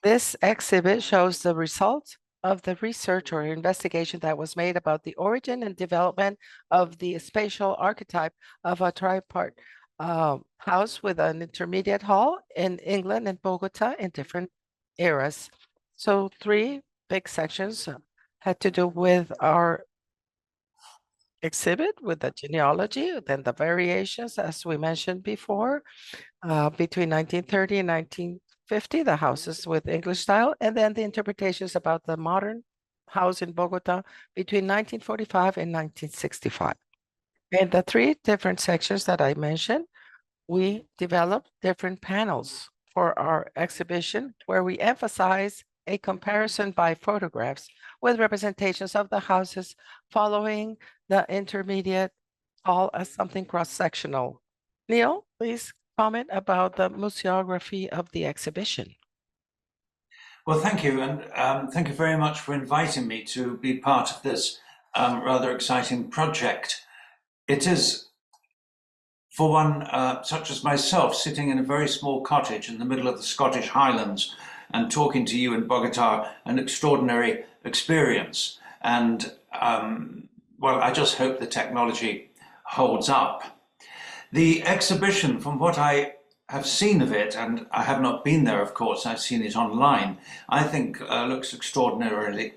This exhibit shows the result of the research or investigation that was made about the origin and development of the spatial archetype of a tripart house with an intermediate hall in England and Bogota in different eras. So three big sections had to do with our exhibit, with the genealogy, then the variations, as we mentioned before, between 1930 and 1950, the houses with English style, and then the interpretations about the modern house in Bogota between 1945 and 1965. In the three different sections that I mentioned, we developed different panels for our exhibition where we emphasize a comparison by photographs with representations of the houses following the intermediate all as something cross-sectional. Neil, please comment about the museography of the exhibition. Well, thank you, and thank you very much for inviting me to be part of this rather exciting project. It is, for one such as myself, sitting in a very small cottage in the middle of the Scottish Highlands and talking to you in Bogota, an extraordinary experience. And well, I just hope the technology holds up. The exhibition, from what I have seen of it, and I have not been there, of course, I've seen it online, I think looks extraordinarily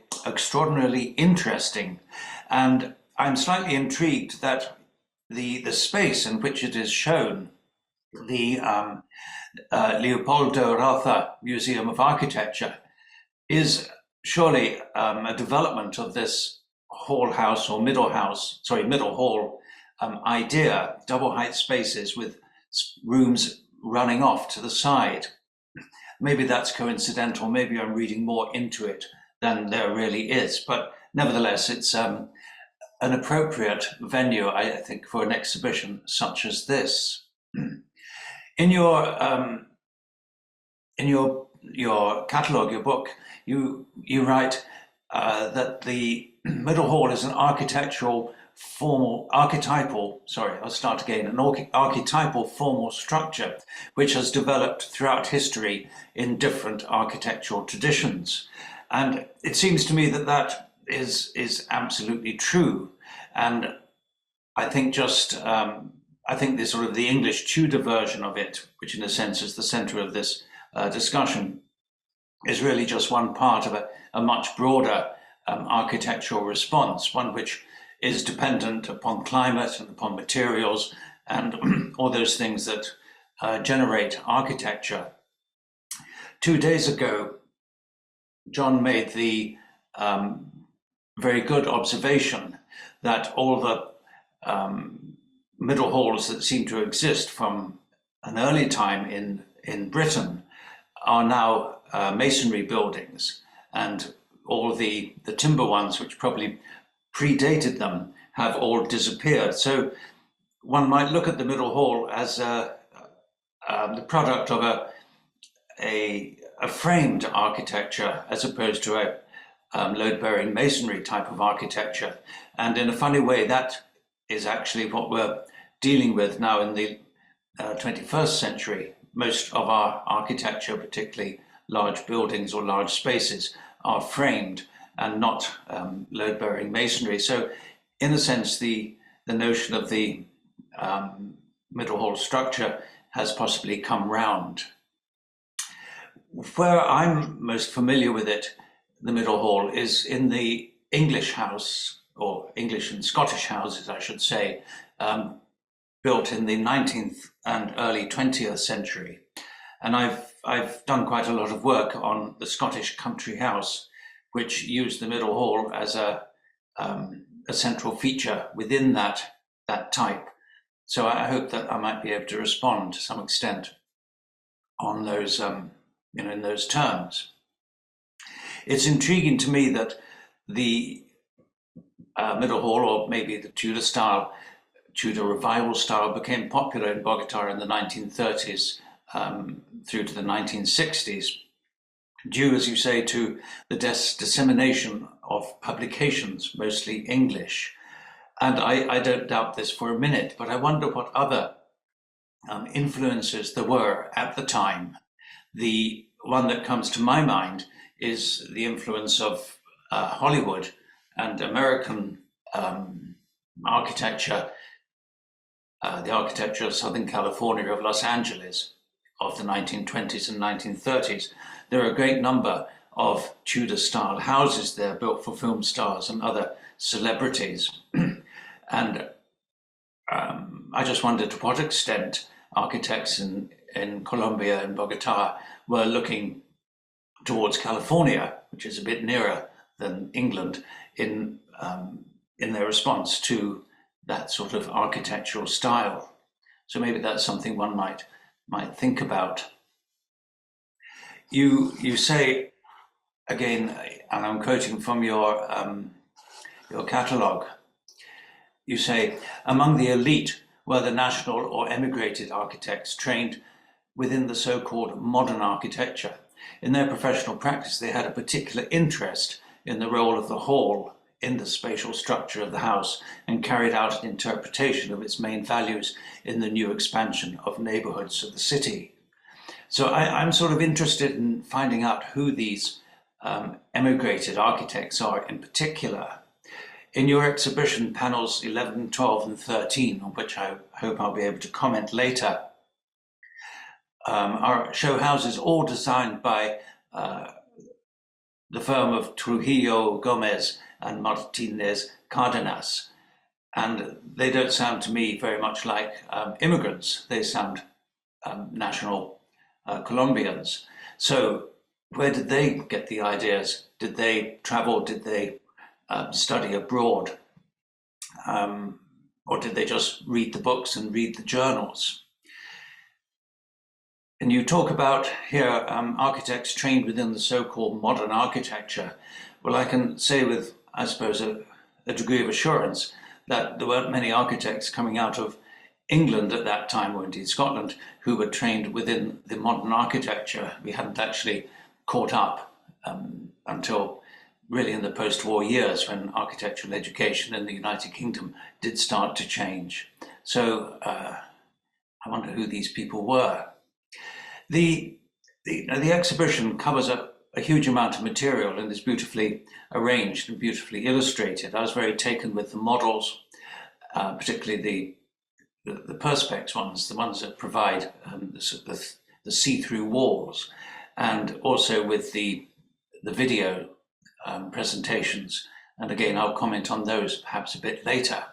interesting. And I'm slightly intrigued that the space in which it is shown, the Leopoldo Rotha Museum of Architecture, is surely a development of this hall house or middle hall idea, double height spaces with rooms running off to the side. Maybe that's coincidental, maybe I'm reading more into it than there really is, but nevertheless, it's an appropriate venue, I think, for an exhibition such as this. In your catalogue, your book, you write that the middle hall is an architipal formal structure which has developed throughout history in different architectural traditions. And it seems to me that that is absolutely true. And I think I think the sort of the English Tudor version of it, which in a sense is the center of this discussion, is really just one part of a much broader architectural response, one which is dependent upon climate and upon materials and all those things that generate architecture. 2 days ago, John made the very good observation that all the middle halls that seem to exist from an early time in Britain are now masonry buildings, and all the timber ones, which probably predated them, have all disappeared. So one might look at the middle hall as the product of a framed architecture as opposed to a load-bearing masonry type of architecture. And in a funny way, that is actually what we're dealing with now in the 21st century. Most of our architecture, particularly large buildings or large spaces, are framed and not load-bearing masonry. So in a sense, the notion of the middle hall structure has possibly come round. Where I'm most familiar with it, the middle hall, is in the English house, or English and Scottish houses, I should say, built in the 19th and early 20th century. And I've done quite a lot of work on the Scottish country house, which used the middle hall as a central feature within that type. So I hope that I might be able to respond to some extent on those, in those terms. It's intriguing to me that the middle hall, or maybe the Tudor revival style, became popular in Bogota in the 1930s through to the 1960s, due, as you say, to the dissemination of publications, mostly English. And I don't doubt this for a minute, but I wonder what other influences there were at the time. The one that comes to my mind is the influence of Hollywood and American architecture, the architecture of Southern California, of Los Angeles, of the 1920s and 1930s. There are a great number of Tudor-style houses there built for film stars and other celebrities. And I just wondered to what extent architects in Colombia and Bogota were looking towards California, which is a bit nearer than England, in their response to that sort of architectural style. So maybe that's something one might think about. You say again, and I'm quoting from your catalogue. You say, among the elite were the national or emigrated architects trained within the so-called modern architecture. In their professional practice, they had a particular interest in the role of the hall in the spatial structure of the house and carried out an interpretation of its main values in the new expansion of neighborhoods of the city. So I'm sort of interested in finding out who these emigrated architects are in particular. In your exhibition, panels 11, 12, and 13, on which I hope I'll be able to comment later, show houses all designed by the firm of Trujillo, Gomez, and Martinez Cardenas. And they don't sound to me very much like immigrants. They sound national Colombians. So where did they get the ideas? Did they travel? Did they study abroad? Or did they just read the books and read the journals? And you talk about here architects trained within the so-called modern architecture. Well, I can say with, I suppose, a degree of assurance that there weren't many architects coming out of England at that time, or indeed Scotland, who were trained within the modern architecture. We hadn't actually caught up until really in the post-war years, when architectural education in the United Kingdom did start to change. So I wonder who these people were. The exhibition covers a huge amount of material and is beautifully arranged and beautifully illustrated. I was very taken with the models, particularly the perspex ones, the ones that provide the see-through walls, and also with the video presentations. And again, I'll comment on those perhaps a bit later.